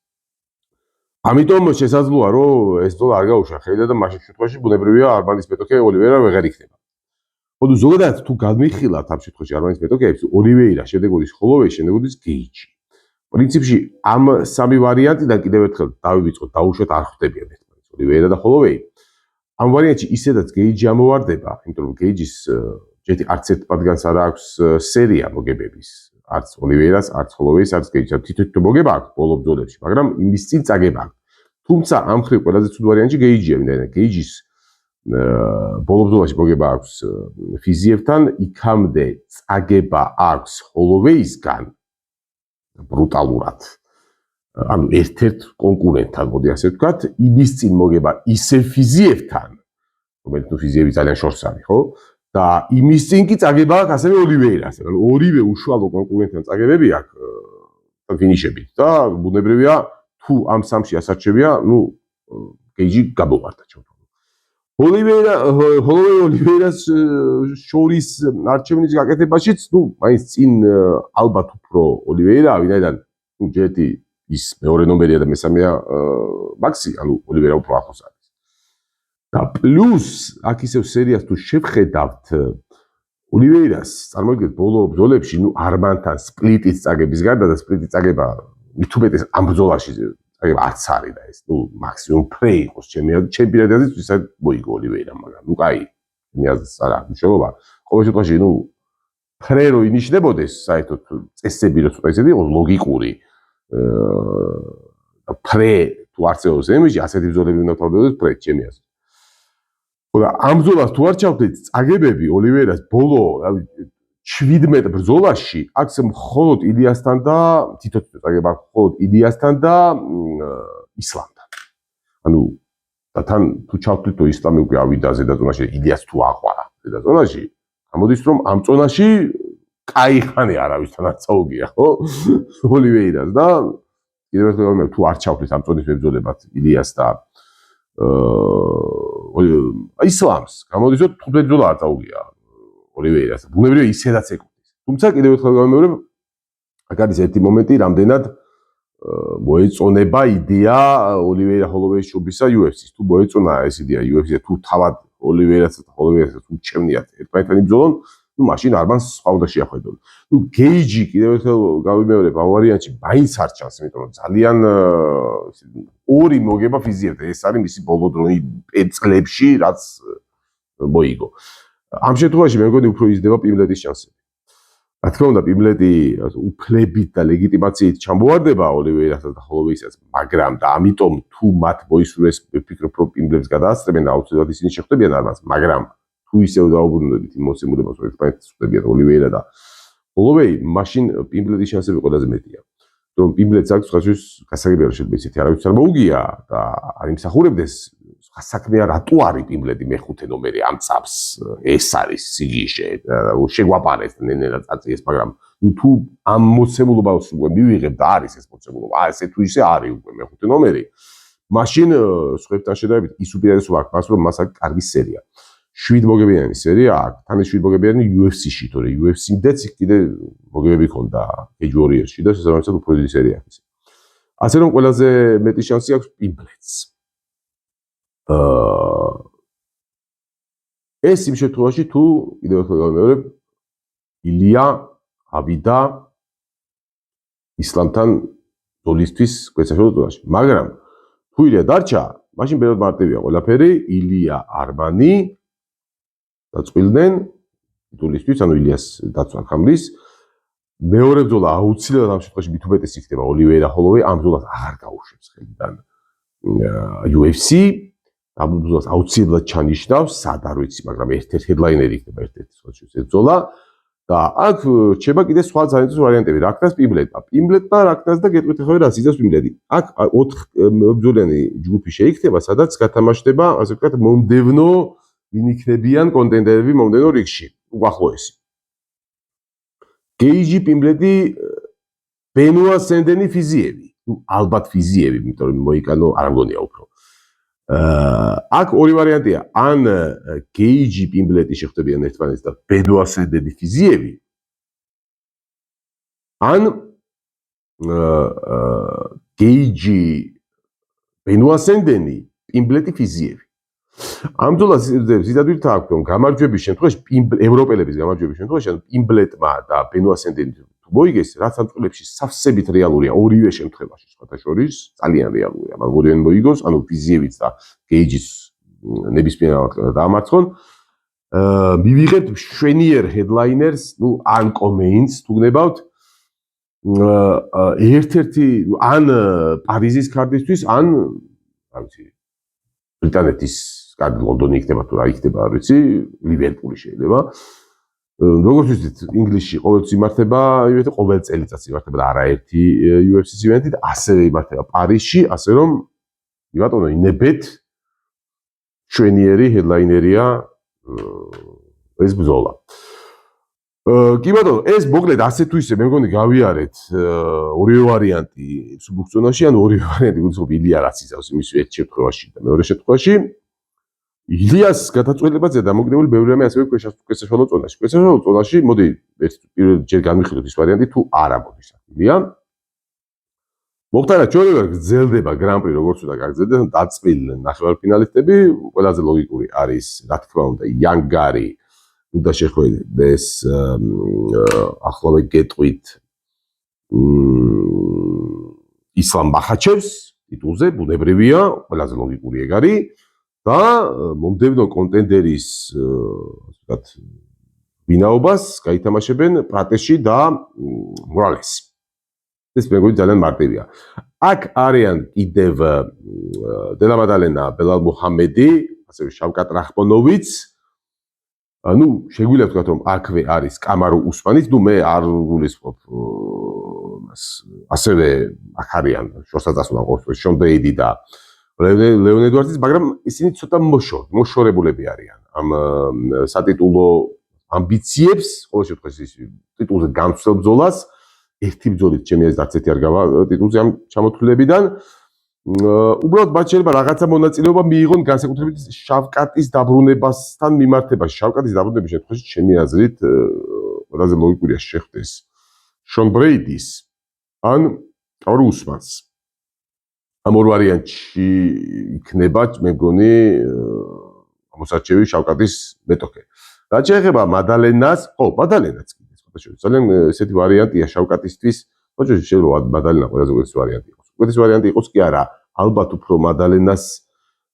ამიტომ შესაძლოა, რომ ეს ბრძოლა არ გაუშვა ხელიდან და მაშინ შემთხვევაში ბუნებრივია არმანის მეტოქე ოლივეირა ვეღარ იქნება. ხოლო ზოგადად თუ გადმიხილავთ ამ შემთხვევაში არმანის მეტოქეებს, ოლივეირა, შემდეგ მოდის ჰოლოვეი, შემდეგ მოდის გეიჯი. პრინციპში ამ სამი ვარიანტიდან კიდევ ერთხელ დავივიწყოთ, დაუშვათ არ ხვდებიან ერთმანეთს ოლივეირა და ჰოლოვეი. ამ ვარიანტში ისედაც გეიჯი ამოვარდება, იმიტომ რომ გეიჯის ჯეთი არც ერთ პატგანს არ აქვს სერია მოგებების. არც ოლივეირას, არც ჰოლოვეის, არც გეიჯის. თითო მოგება აქვს ბოლო ბრძოლებში, მაგრამ იმის წინ წაგება აქვს. თუმცა ამ ხრივ ყველაზე ცუდ ვარიანტი გეიჯია, ვინაიდან გეიჯის ბოლო ბრძოლაში მოგება აქვს ფიზიევთან, იქამდე წაგება აქვს ჰოლოვეისგან ბრუტალურად. ანუ ერთ-ერთ კონკურენტთან, მოდი ასე ვთქვათ, იმის წინ მოგება ისე ფიზიევთან, რომელიც ფიზიევი ძალიან შორს არის, ხო? და იმის წინ კი წაგება აქვს ასევე ოლივეირას. ანუ ორივე უშუალო კონკურენტთან წაგებები აქვს ფინიშებით და ბუნებრივია თუ ამ სამში ასარჩევია, გეიჯი გამოვარდა ჩემთვის. ოლივეირას შორის არჩევნის გაკეთებაშიც, მაინც წინ ალბათ უფრო ოლივეირაა, ვინაიდან ჯეთი ის მეორე ნომერია და მესამეა მაქსი, ანუ ოლივეირა უფრო ახლოს არის. და პლუს აქ ისევ სერიას თუ შევხედავთ, ოლივეირას წარმოიდგინეთ ბოლო ბრძოლებში, არმანთან სპლიტის წაგების გარდა და სპლიტის წაგება მით უმეტეს ამ ბრძოლაში წაგება არც არის და ეს მაქსიმუმ ფრე იყოს ჩემი პირადაზით ვისაც მოიგო ოლივეირა, მაგრამ კაი, მე აზრს არა მნიშვნელობა. ყოველ შემთხვევაში ფრე რო ინიშნებოდეს, საერთოდ წესები რო ცოტა ისეთი იყოს ლოგიკური ფრე თუ არსებობს ემიჯი, ასეთი ბრძოლები უნდა თავდებოდეს ფრე ჩემი აზრით. და ამ ბრძოლას თუ არ ჩავდეთ წაგებები ოლივეირას ბოლო 17 ბრძოლაში აქ მხოლოდ ილიასთან და თითო წაგება მხოლოდ ილიასთან და ისლამთან. ანუ და თან თუ ჩავთვლით რომ ისლამი უკვე ავიდა ზედაზონაში ილიას თუ აყვარა ზედაზონაში გამოდის რომ ამ წონაში კაი ხანი არავისთანაც წაუგია ხო ოლივეირას და კიდევ ერთხელ მე თუ არ ჩავთვლით ამ წონის მებრძოლებად ილიას და ისლამს გამოდის რომ თუ ბრძოლა არ წაუგია ოლივეირას ბუნებრივია ისედაც ეკუთვნის თუმცა კიდევ ერთხელ გამეორებ აქ არის ერთი მომენტი რამდენად მოეწონება იდეა ოლივეირა ჰოლოვეის შობისა UFC-ს. თუ მოეწონა ეს იდეა UFC-ს თუ თავად ოლივეირას და ჰოლოვეიას უჩემნიათ ერთმანეთთან იბრძოლონ, ნუ მაშინ არ მან სხვა უნდა შეახვედრონ. ნუ გეიჯი კიდევ ერთხელ გავიმეორებ ამ ვარიანტში მაინც არ ჩანს, იმიტომ რომ ძალიან ორი მოგება ფიზიებდა. ეს არის მისი ბოლო დროის წლებში, რაც მოიგო. ამ შემთხვევაში მე მგონი უფრო იზრდება პიმბლეტის შანსები. რა თქმა უნდა, პიმბლეტი უფლებით და ლეგიტიმაციით ჩამოვარდება ოლივეირასაც და ჰოლოვეისაც, მაგრამ და ამიტომ თუ მათ მოისურვეს, ვფიქრობ, რომ პიმბლეტს გადაასწრებენ, აუცილებლად ისინი შეხვდებიან არბანს, მაგრამ თუ ისევ დაუბრუნდებით იმ მოცემულებას, რომ ერთმანეთს ხვდებიან ოლივეირა და ჰოლოვეი, მაშინ პიმბლეტის შანსები ყველაზე მეტია. რომ პიმბლეტს აქვს ხაშვის გასაგებია, შეიძლება ისეთი არავის არ მოუგია და არ იმსახურებდეს საქმეა რატო არის პიმბლეტი მეხუთე ნომერი ამ წამს ეს არის სიგიჟე შეგვაპარეს ნენელა წაწიეს მაგრამ თუ ამ მოცემულობას უკვე მივიღებ და არის ეს მოცემულობა ესე თუ ისე არის უკვე მეხუთე ნომერი მაშინ სხვებთან შედარებით ის უპირატესობა აქვს მას რომ მას აქვს კარგი სერია 7 მოგებიანი სერია აქვს თან ეს 7 მოგებიანი UFC-ში თორე UFC-დაც კიდე მოგებები ქონდა Cage Warriors-ში და შესაბამისად უფრო დიდი სერია აქვს ასე რომ ყველაზე მეტი შანსი აქვს პიმბლეტს ეს იმ შემთხვევაში თუ კიდევ ერთხელ გავიმეორებ ილია ავიდა ისლამთან დოლისთვის გვეცაშორდო ზონაში მაგრამ თუ ილია დარჩა მაშინ ბევრად მარტივია ყველაფერი ილია არბანი დაწყვილდნენ დოლისთვის ანუ ილიას დაცვა ხამრის მეორე ბრძოლა აუცილებლად ამ შემთხვევაში მით უმეტეს იქნება ოლივეირა ჰოლოვეი ამ ბრძოლას აღარ გაუშვებს ხელიდან UFC ამ ბრძოლას აუცილებლად ჩანიშნავს, სად არ ვიცი, მაგრამ ერთ-ერთი ჰედლაინერი იქნება ერთ-ერთი სოციალურ ეს ბრძოლა და აქ რჩება კიდე სხვა ძალიან ძვირ ვარიანტები, რაკნას პიმბლეტმა. პიმბლეტმა რაკნას და გეტყვით ახლა რა იზავს პიმბლეტი. აქ 4 ბრძოლიანი ჯგუფი შეიქნება, სადაც გათამაშდება, ასე ვთქვათ, მომდევნო ვინ იქნებიან კონტენდერები მომდევნო რიგში, უახლოესი. გეიჯი პიმბლეტი ბენუა სენდენი ფიზიები. ალბათ ფიზიები, იმიტომ რომ მოიკანო არ მგონია უფრო. აქ ორი ვარიანტია ან გეიჯი პიმბლეტი შეხვდებიან ერთმანეთს და ბენუა სენდენი ფიზიები ან გეიჯი ბენუა სენდენი პიმბლეტი ფიზიები ამ ბრძოლას ზედაპირთ აქვს რომ გამარჯვების შემთხვევაში ევროპელების გამარჯვების შემთხვევაში ან პიმბლეტმა და ბენუა სენდენი მოიგეს რაც ამ წყლებში სავსებით რეალურია ორივე შემთხვევაში სხვათა შორის ძალიან რეალურია მაგრამ ორივე მოიგოს ანუ ფიზიებიც და გეიჯის ნებისმიერად დაამარცხონ მივიღეთ შვენიერ ჰედლაინერს ნუ ან კომეინს თუ გნებავთ ერთ-ერთი ან პარიზის კარტისთვის ან რა ვიცი ბრიტანეთის კარდი ლონდონი იქნება თუ რა იქნება არ ვიცი ლივერპული შეიძლება როგორც ვიცით, ინგლისში ყოველთვის იმართება, ყოველ წელიწადს იმართება და არაერთი UFC-ს ივენთი და ასევე იმართება პარიზში, ასე რომ ბატონო, ინებეთ შვენიერი ჰედლაინერია ეს ბრძოლა. კი ბატონო, ეს მოკლედ ასე თუ ისე მე მგონი გავიარეთ ორივე ვარიანტი სუბუქციონაში, ან ორივე ვარიანტი გულისხმობ ილია რაც იზავს იმის ერთ შემთხვევაში და მეორე შემთხვევაში ილიას გადაწყვეტილებაზე დამოკიდებული ბევრი რამე ასევე ქვესაშვალო ზონაში. ქვესაშვალო ზონაში მოდი პირველ ჯერ განვიხილოთ ის ვარიანტი თუ არა მოდის ილია. მოხდარა ჩვენი გრძელდება გრან-პრი როგორც უნდა გაგრძელდეს დაწყვილდნენ ნახევარფინალისტები, ყველაზე ლოგიკური არის რა თქმა უნდა იანგარი უნდა შეხვდეს ახლავე გეტყვით ისლამ მახაჩევს ტიტულზე ბუნებრივია, ყველაზე ლოგიკური ეგ არის. და მომდევნო კონტენდერის ასე ვთქვათ ვინაობას გაითამაშებენ პრატეში და მორალესი. ეს მე მგონი ძალიან მარტივია. აქ არიან კიდევ დელამადალენა ბელალ მუჰამედი, ასევე შავკატ რახმონოვიც. ნუ შეგვიძლია ვთქვათ რომ აქვე არის კამარო უსმანიც, ნუ მე არ გულისხმობ ასევე აქ არიან შორსაწასვლა ყოველთვის შონ ბრეიდი და ლეონ ედვარდსის, მაგრამ ისინი ცოტა მოშორებულები არიან ამ სატიტულო ამბიციებს, ყოველ შემთხვევაში ტიტულზე გამცდელ ბრძოლას ერთი ბრძოლით ჩემი აზრით არც ერთი არ გავა ტიტულზე ამ ჩამოთვლილებიდან. უბრალოდ მათ შეიძლება რაღაცა მონაწილეობა მიიღონ განსაკუთრებით შავკატის დაბრუნებასთან მიმართებაში. შავკატის დაბრუნების შემთხვევაში ჩემი აზრით ყველაზე ლოგიკურია შეხვდეს შონ ბრეიდის ან კამარუ უსმანს. ამ ორ ვარიანტში იქნება მე მგონი მოსარჩევი შავკატის მეტოქე. რაც შეეხება მადალენას, მადალენაც კიდე სხვადასხვა ძალიან ესეთი ვარიანტია შავკატისთვის, შეიძლება მადალენა ყველაზე უკეთესი ვარიანტი იყოს. უკეთესი ვარიანტი იყოს კი არა, ალბათ უფრო მადალენას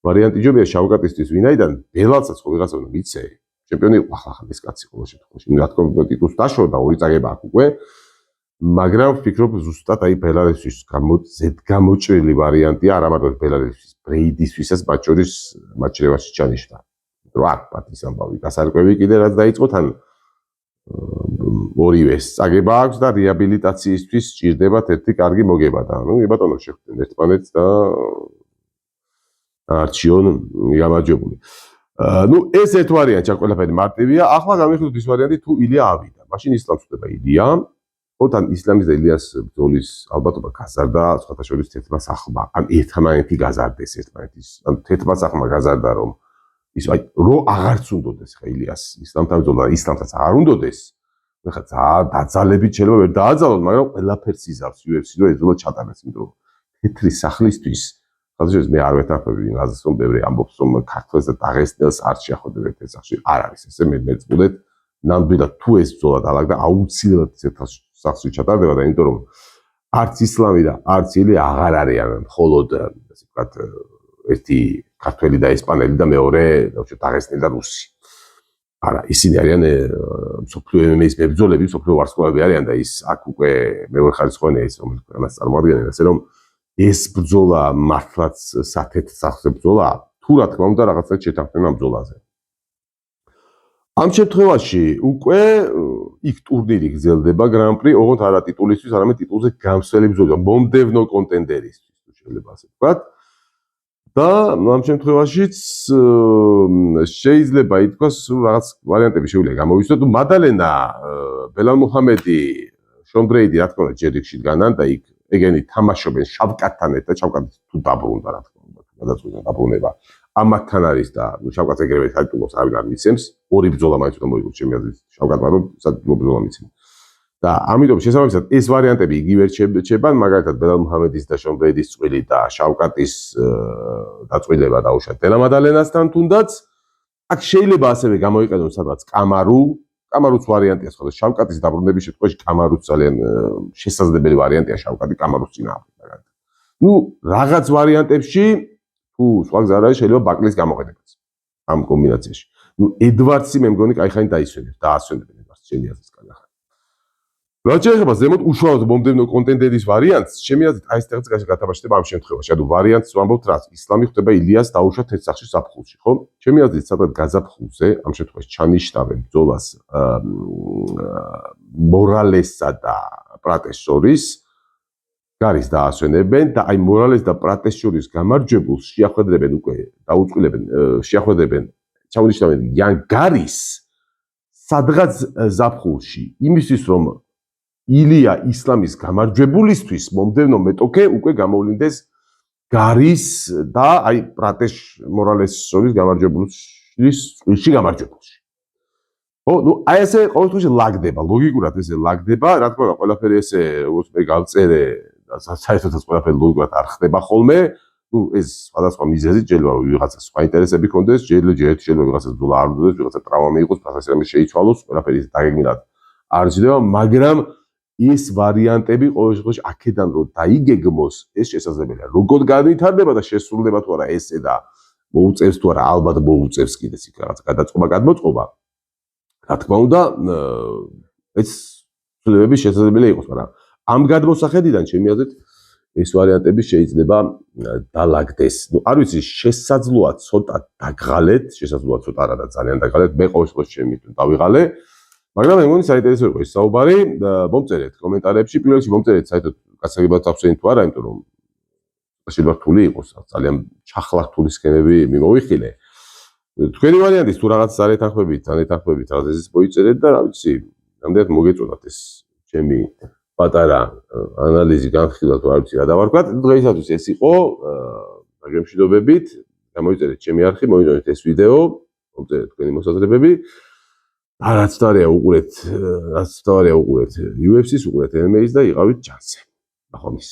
ვარიანტი ჯობია შავკატისთვის, ვინაიდან ბელალსაც ხო ვიღაცა უნდა მიცე, ჩემპიონი იყო ახლა ეს კაცი ყოველ შემთხვევაში. რა თქმა უნდა ტიტულს დაშორდა, ორი წაგება აქვს უკვე. მაგრამ ვფიქრობ ზუსტად აი ბელარესთვის გამოჭრილი ვარიანტია, არა მარტო ბელარესთვის, ბრეიდისთვისაც მათ შორის მაჩრევაში ჩანიშნა. რო აქ პატის ამბავი, გასარკვევი კიდე რაც დაიწყო თან ორივეს წაგება აქვს და რეაბილიტაციისთვის სჭირდებათ ერთი კარგი მოგება და ნუ ბატონო შეხვდნენ ერთმანეთს და არჩიონ გამარჯვებული. ნუ ეს ერთ ვარიანტი ყველაფერი მარტივია. ახლა გამიხდით ის ვარიანტი თუ ილია ავიდა. მაშინ ისლამს ხდება ილია. ოთან ისლამის და ილიას ბრძოლის ალბათობა გაზარდა სხვათა შორის თეთრმა სახლმა. ან ერთმანეთი გაზარდეს ერთმანეთის. ან თეთრმა სახლმა გაზარდა რომ ის აი რო აღარც უნდოდეს ხა ილიას ისლამთან ბრძოლა, ისლამსაც აღარ უნდოდეს. ხა დაძალებით შეიძლება ვერ დააძალოთ, მაგრამ ყველაფერს იზავს UFC რომ ეს ბრძოლა ჩატარდეს, იმიტომ რომ თეთრი სახლისთვის ხალხი მე არ ვეთანხმები ვინაძს რომ ბევრი ამბობს რომ ქართველს და დაღესტნელს არ შეახოდებათ ეს სახში. არ არის ესე მე მეწმუნდეთ ნამდვილად თუ ეს ბრძოლა დაალაგდა აუცილებლად თეთრ სახლში ჩატარდება და იმიტომ რომ არც ისლამი და არც ილი აღარ არიან მხოლოდ ასე ვთქვათ ერთი ქართველი და ესპანელი და მეორე დაღესტნელი და რუსი. არა, ისინი არიან მსოფლიო MMA-ის მებრძოლები, მსოფლიო ვარსკვლავები არიან და ის აქ უკვე მეორეხარისხოვანია ის რომელიც ქვეყანას წარმოადგენენ, ასე რომ ეს ბრძოლა მართლაც სათეთრ სახლზე ბრძოლაა, თუ რა თქმა უნდა რაღაცნაირად შეთანხმდნენ ამ ბრძოლაზე. ამ შემთხვევაში უკვე იქ ტურნირი გრძელდება გრან-პრი, ოღონდ არა ტიტულისთვის, არამედ ტიტულზე გამსვლელი ბრძოლა, მომდევნო კონტენდერისთვის, შეიძლება ასე ვთქვათ. და ამ შემთხვევაშიც შეიძლება ითქვას რაღაც ვარიანტები შეუძლია გამოვიცნოთ. თუ მადალენა, ბელალ მუჰამედი, შონ ბრეიდი რა თქმა უნდა ჯერ რიგში დგანან და იქ ეგენი თამაშობენ შავკატთან ერთად, შავკატი თუ დაბრუნდა რა თქმა უნდა, გადაწყვეტა დაბრუნება. ამათთან არის და შავკატს ეგრევე თაიტულობს არავინ არ მიცემს. ორი ბრძოლა მაინც უნდა მოიგოს ჩემი აზრით შავკატმა რომ სათითო ბრძოლა მიცემს. და ამიტომ შესაბამისად ეს ვარიანტები იგივე რჩება, მაგალითად ბელალ მუჰამედის და შონ ბრეიდის წყვილი და შავკატის დაწყვილება დაუშვათ დელა მადალენასთან თუნდაც. აქ შეიძლება ასევე გამოიყენოს სადღაც კამარუც ვარიანტია, სხვა შავკატის დაბრუნების შემთხვევაში კამარუც ძალიან შესაძლებელი ვარიანტია შავკატი კამარუს წინააღმდეგ მაგალითად. ნუ რაღაც ვარიანტებში თუ სხვა გზა არ არის შეიძლება ბაკლის გამოყენებაც ამ კომბინაციაში. ნუ ედვარდსი მე მგონი კაიხანი დაასვენებენ ედვარდს ჩემი აზრით კაიხანი. რაც შეეხება ზემოთ უშუალოდ მომდევნო კონტენდერის ვარიანტს, ჩემი აზრით აი ეს ტექნიკაში გათამაშდება ამ შემთხვევაში. ანუ ვარიანტს ვამბობთ რა, ისლამი ხდება ილიას დაუშვათ თეთრ სახლში ზაფხულში, ხო? ჩემი აზრით სადღაც გაზაფხულზე ამ შემთხვევაში ჩანიშნავენ ბრძოლას მორალესსა და პრატეს შორის გარის დაასვენებენ და აი მორალეს და პრატეს შორის გამარჯვებულს შეახვედრებენ უკვე დაუწყვილებენ შეახვედრებენ ჩაუნიშნავენ იან გარის სადღაც ზაფხულში იმისთვის რომ ილია ისლამის გამარჯვებულისთვის მომდევნო მეტოქე უკვე გამოვლინდეს გარის და აი პრატეს მორალეს შორის გამარჯვებულის წვილში გამარჯვებულში. ხო, ნუ აი ესე ყოველ შემთხვევაში ლაგდება, ლოგიკურად ესე ლაგდება, რა თქმა უნდა ყველაფერი ესე როგორც მე გავწერე და საერთოდაც ყველაფერი ლოგიკურად არ ხდება ხოლმე. ნუ ეს სხვადასხვა მიზეზით შეიძლება ვიღაცა სხვა ინტერესები ქონდეს, შეიძლება ვიღაცას ბრძოლა არ უნდადეს, ვიღაცა ტრავმა მიიღოს, ფასასი რამე შეიცვალოს, ყველაფერი დაგეგმილად არ ჟდება, მაგრამ ეს ვარიანტები ყოველ შემთხვევაში აქედან რომ დაიგეგმოს, ეს შესაძლებელია. როგორ განვითარდება და შესრულდება თუ არა ესე და მოუწევს თუ არა, ალბათ მოუწევს კიდეც იქ რაღაც გადაწყობა, გადმოწყობა. რა თქმა უნდა, ეს ცვლილებები შესაძლებელია იყოს, მაგრამ ამ გადმოსახედიდან ჩემი აზრით ეს ვარიანტები შეიძლება დალაგდეს. ნუ არ ვიცი, შესაძლოა ცოტა დაგღალეთ, შესაძლოა ცოტა არა და ძალიან დაგღალეთ. მე ყოველ შემთხვევაში ჩემი დავიღალე. მაგრამ მე მგონი საინტერესო იყო ეს საუბარი. მომწერეთ კომენტარებში, პირველ რიგში მომწერეთ საერთოდ გასაგებად ახსენით თუ არა, იმიტომ რომ შეიძლება რთული იყოს, ძალიან ჩახლართული სქემები მიმოვიხილე. თქვენი ვარიანტის თუ რაღაც არ ეთანხმებით, რაღაც ესეც მოიწერეთ და რა ვიცი, ნამდვილად მოგეწონათ ეს ჩემი პატარა ანალიზი განხილვა თუ არ ვიცი რა დავარქვათ. დღეისათვის ეს იყო გემშვიდობებით, გამოიწერეთ ჩემი არხი, მოიძინეთ ეს ვიდეო, მომწერეთ თქვენი მოსაზრებები. რაც თქმა უნდა უყურეთ UFC-ს, უყურეთ MMA-ს და იყავით ჯანსზე. ნახვამდის.